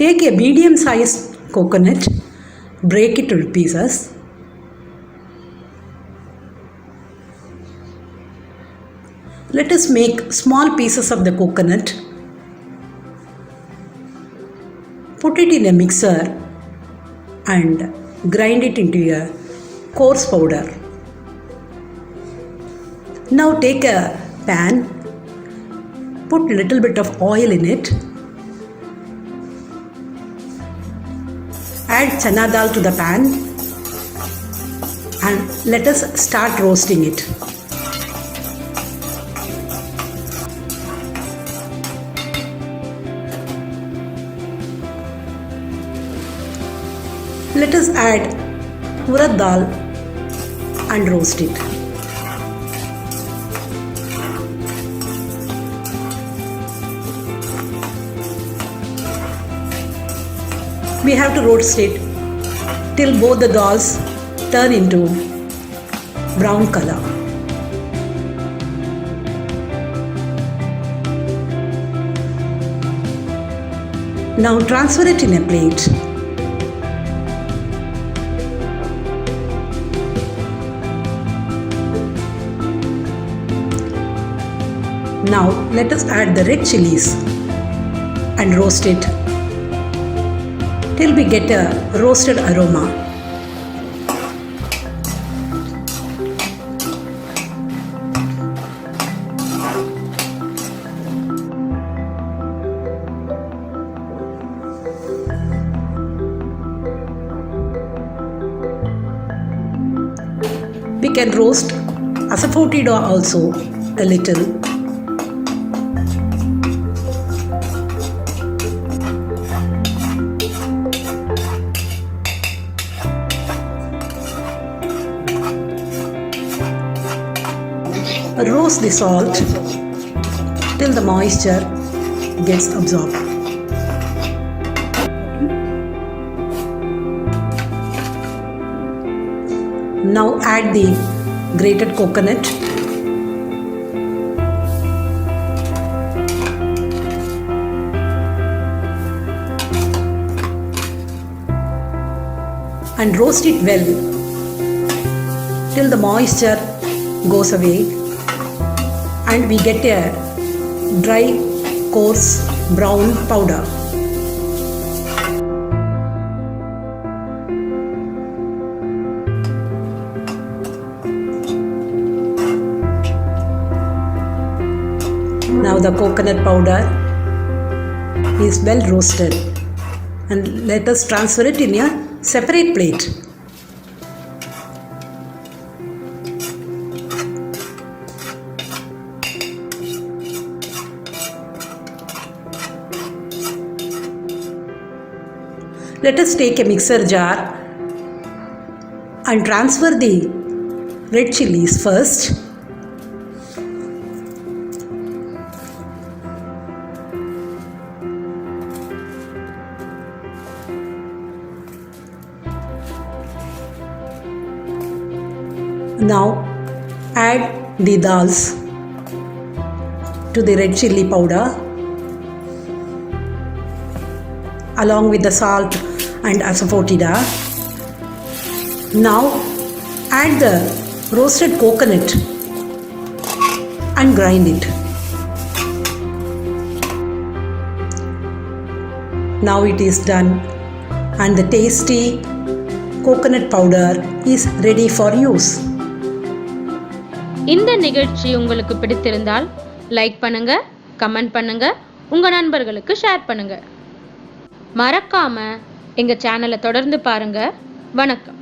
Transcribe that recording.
Take a medium sized coconut, break it into pieces. Let us make small pieces of the coconut. Put it in a mixer and grind it into a coarse powder. Now take a pan, put a little bit of oil in it, add chana dal to the pan and let us start roasting it. Let us add urad dal and roast it. We have to roast it till both the dals turn into brown color. Now transfer it in a plate. Now let us add the red chilies and roast it till we get a roasted aroma. We can roast asafoetida also a little. Roast the salt till the moisture gets absorbed. Now add the grated coconut. And roast it well till the moisture goes away and we get a dry, coarse brown powder. Now the coconut powder is well roasted and let us transfer it in a separate plate. Let us take a mixer jar and transfer the red chilies first. Now add the dals to the red chili powder along with the salt and asafoetida. Now add the roasted coconut and grind it. Now it is done and the tasty coconut powder is ready for use. இந்த நிகழ்ச்சி உங்களுக்கு பிடித்திருந்தால் like பண்ணுங்க, comment பண்ணுங்க, உங்க நண்பர்களுக்கு share பண்ணுங்க. மறக்காம எங்க சேனலை தொடர்ந்து பாருங்க. வணக்கம்.